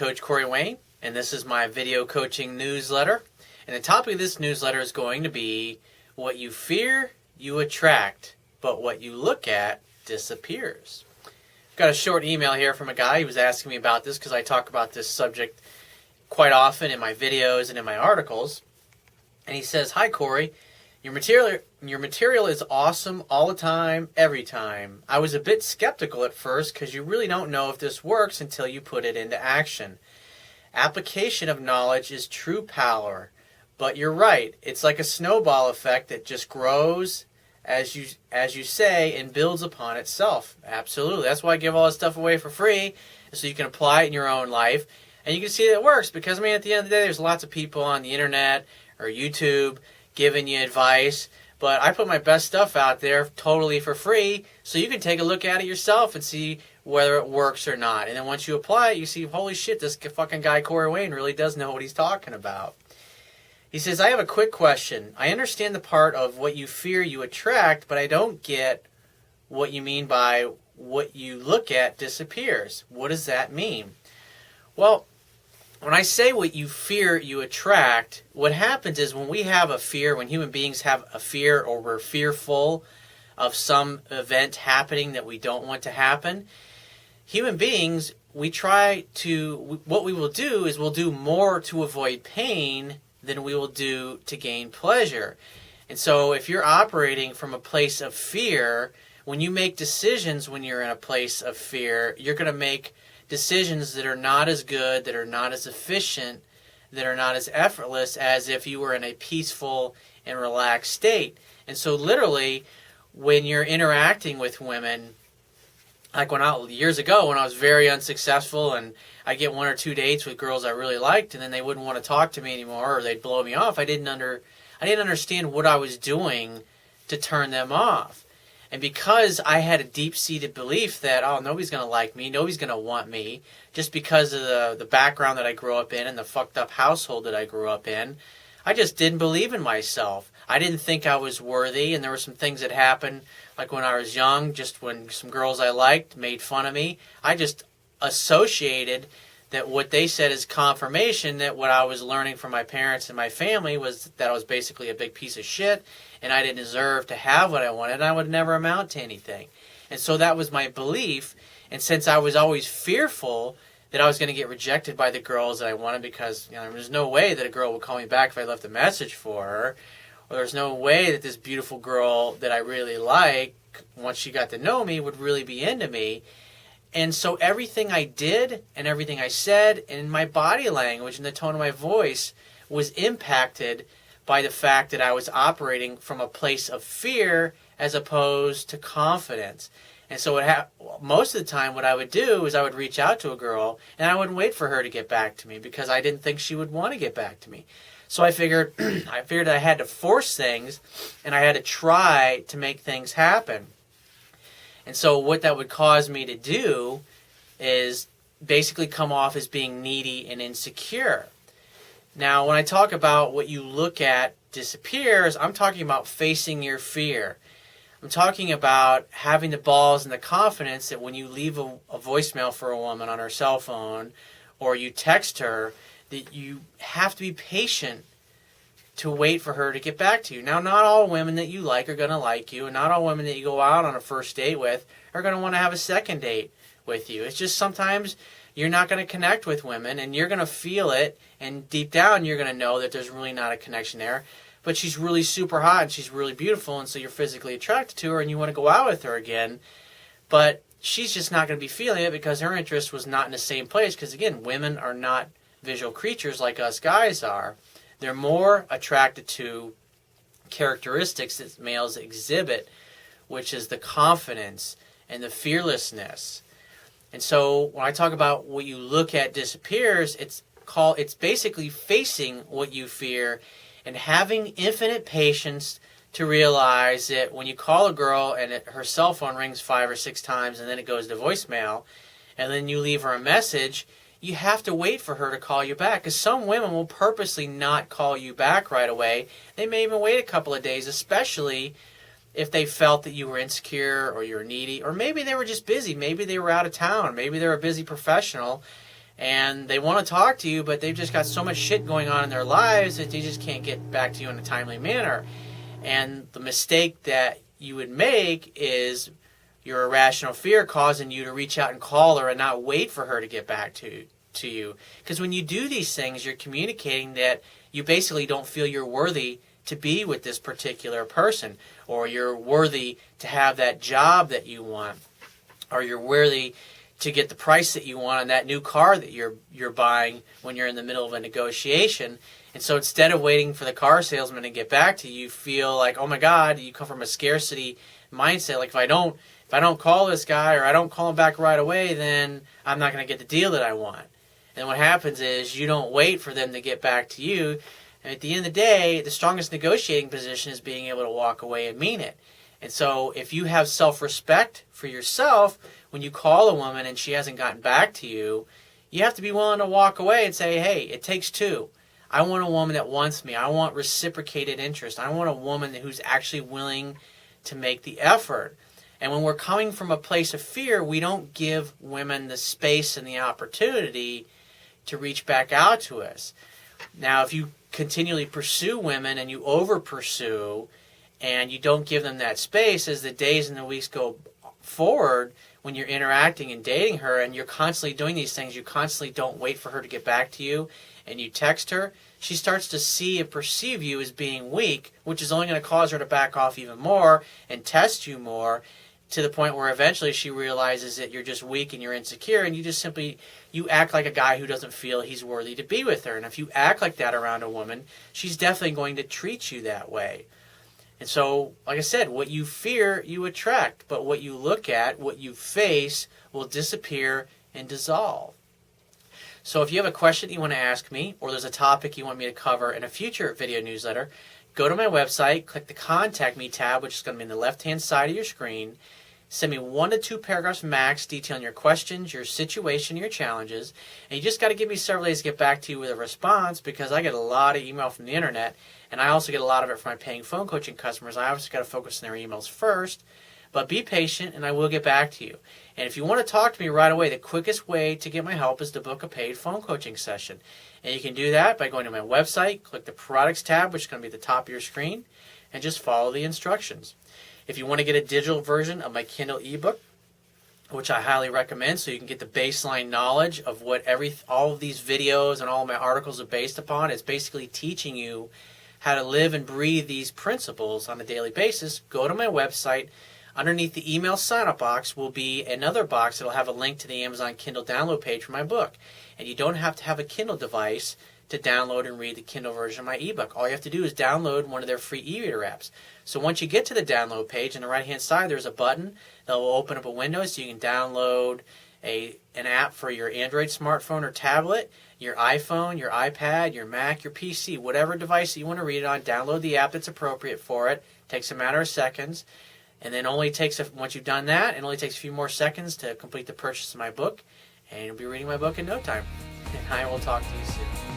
Coach Corey Wayne, and this is my video coaching newsletter. And the topic of this newsletter is going to be what you fear, you attract, but what you look at disappears. I've got a short email here from a guy. He was asking me about this because I talk about this subject quite often in my videos and in my articles. And he says, "Hi Corey, your material is awesome all the time, every time. I was a bit skeptical at first because you really don't know if this works until you put it into action. Application of knowledge is true power, but you're right. It's like a snowball effect that just grows, as you say, and builds upon itself." Absolutely. That's why I give all this stuff away for free, so you can apply it in your own life. And you can see that it works because, I mean, at the end of the day, there's lots of people on the internet or YouTube giving you advice, but I put my best stuff out there totally for free so you can take a look at it yourself and see whether it works or not. And then once you apply it, you see, holy shit, this fucking guy Corey Wayne really does know what he's talking about. He says, "I have a quick question. I understand the part of what you fear you attract, but I don't get what you mean by what you look at disappears. What does that mean?" Well, when I say what you fear you attract, what happens is when we have a fear, when human beings have a fear or we're fearful of some event happening that we don't want to happen, human beings, what we will do is we'll do more to avoid pain than we will do to gain pleasure. And so if you're operating from a place of fear, when you make decisions when you're in a place of fear, you're going to make decisions that are not as good, that are not as efficient, that are not as effortless as if you were in a peaceful and relaxed state. And so literally, when you're interacting with women, like years ago when I was very unsuccessful and I get 1 or 2 dates with girls I really liked and then they wouldn't want to talk to me anymore or they'd blow me off, I didn't understand what I was doing to turn them off. And because I had a deep-seated belief that, nobody's going to like me, nobody's going to want me, just because of the background that I grew up in and the fucked up household that I grew up in, I just didn't believe in myself. I didn't think I was worthy, and there were some things that happened, like when I was young, just when some girls I liked made fun of me, I just associated that what they said is confirmation that what I was learning from my parents and my family was that I was basically a big piece of shit and I didn't deserve to have what I wanted and I would never amount to anything. And so that was my belief. And since I was always fearful that I was going to get rejected by the girls that I wanted because there's no way that a girl would call me back if I left a message for her, or there's no way that this beautiful girl that I really like, once she got to know me, would really be into me. And so everything I did and everything I said and my body language and the tone of my voice was impacted by the fact that I was operating from a place of fear as opposed to confidence. And so most of the time what I would do is I would reach out to a girl and I wouldn't wait for her to get back to me because I didn't think she would want to get back to me. So I figured I had to force things and I had to try to make things happen. And so what that would cause me to do is basically come off as being needy and insecure. Now, when I talk about what you look at disappears, I'm talking about facing your fear. I'm talking about having the balls and the confidence that when you leave a voicemail for a woman on her cell phone or you text her, that you have to be patient to wait for her to get back to you. Now, not all women that you like are going to like you, and not all women that you go out on a first date with are going to want to have a second date with you. It's just sometimes you're not going to connect with women, and you're going to feel it, and deep down you're going to know that there's really not a connection there. But she's really super hot, and she's really beautiful, and so you're physically attracted to her, and you want to go out with her again. But she's just not going to be feeling it because her interest was not in the same place. Because, again, women are not visual creatures like us guys are. They're more attracted to characteristics that males exhibit, which is the confidence and the fearlessness. And so when I talk about what you look at disappears, it's basically facing what you fear and having infinite patience to realize that when you call a girl and her cell phone rings 5 or 6 times and then it goes to voicemail and then you leave her a message, you have to wait for her to call you back, because some women will purposely not call you back right away. They may even wait a couple of days, especially if they felt that you were insecure or you were needy, or maybe they were just busy. Maybe they were out of town. Maybe they're a busy professional and they want to talk to you, but they've just got so much shit going on in their lives that they just can't get back to you in a timely manner. And the mistake that you would make is your irrational fear causing you to reach out and call her and not wait for her to get back to you. Because when you do these things, you're communicating that you basically don't feel you're worthy to be with this particular person, or you're worthy to have that job that you want, or you're worthy to get the price that you want on that new car that you're buying when you're in the middle of a negotiation. And so instead of waiting for the car salesman to get back to you, you feel like, oh my God, you come from a scarcity mindset. Like if I don't call this guy, or I don't call him back right away, then I'm not going to get the deal that I want. And what happens is you don't wait for them to get back to you. And at the end of the day, the strongest negotiating position is being able to walk away and mean it. And so if you have self-respect for yourself, when you call a woman and she hasn't gotten back to you, you have to be willing to walk away and say, hey, it takes two. I want a woman that wants me. I want reciprocated interest. I want a woman who's actually willing to make the effort. And when we're coming from a place of fear, we don't give women the space and the opportunity to reach back out to us. Now, if you continually pursue women and you over-pursue and you don't give them that space, as the days and the weeks go forward, when you're interacting and dating her and you're constantly doing these things, you constantly don't wait for her to get back to you, and you text her, she starts to see and perceive you as being weak, which is only going to cause her to back off even more and test you more, to the point where eventually she realizes that you're just weak and you're insecure, and you act like a guy who doesn't feel he's worthy to be with her. And if you act like that around a woman, she's definitely going to treat you that way. And so, like I said, what you fear, you attract. But what you look at, what you face, will disappear and dissolve. So if you have a question that you want to ask me, or there's a topic you want me to cover in a future video newsletter, go to my website, click the Contact Me tab, which is going to be on the left-hand side of your screen. Send me 1 to 2 paragraphs max detailing your questions, your situation, your challenges. And you just got to give me several days to get back to you with a response, because I get a lot of email from the internet, and I also get a lot of it from my paying phone coaching customers. I obviously got to focus on their emails first. But be patient, and I will get back to you. And if you want to talk to me right away, the quickest way to get my help is to book a paid phone coaching session. And you can do that by going to my website, click the Products tab, which is going to be at the top of your screen, and just follow the instructions. If you want to get a digital version of my Kindle ebook, which I highly recommend, so you can get the baseline knowledge of what all of these videos and all of my articles are based upon, it's basically teaching you how to live and breathe these principles on a daily basis, go to my website. Underneath the email sign-up box will be another box that will have a link to the Amazon Kindle download page for my book. And you don't have to have a Kindle device to download and read the Kindle version of my ebook. All you have to do is download one of their free e-reader apps. So once you get to the download page, on the right-hand side, there's a button that will open up a window so you can download an app for your Android smartphone or tablet, your iPhone, your iPad, your Mac, your PC, whatever device that you want to read it on. Download the app that's appropriate for it. Takes a matter of seconds. And then once you've done that, it only takes a few more seconds to complete the purchase of my book, and you'll be reading my book in no time. And I will talk to you soon.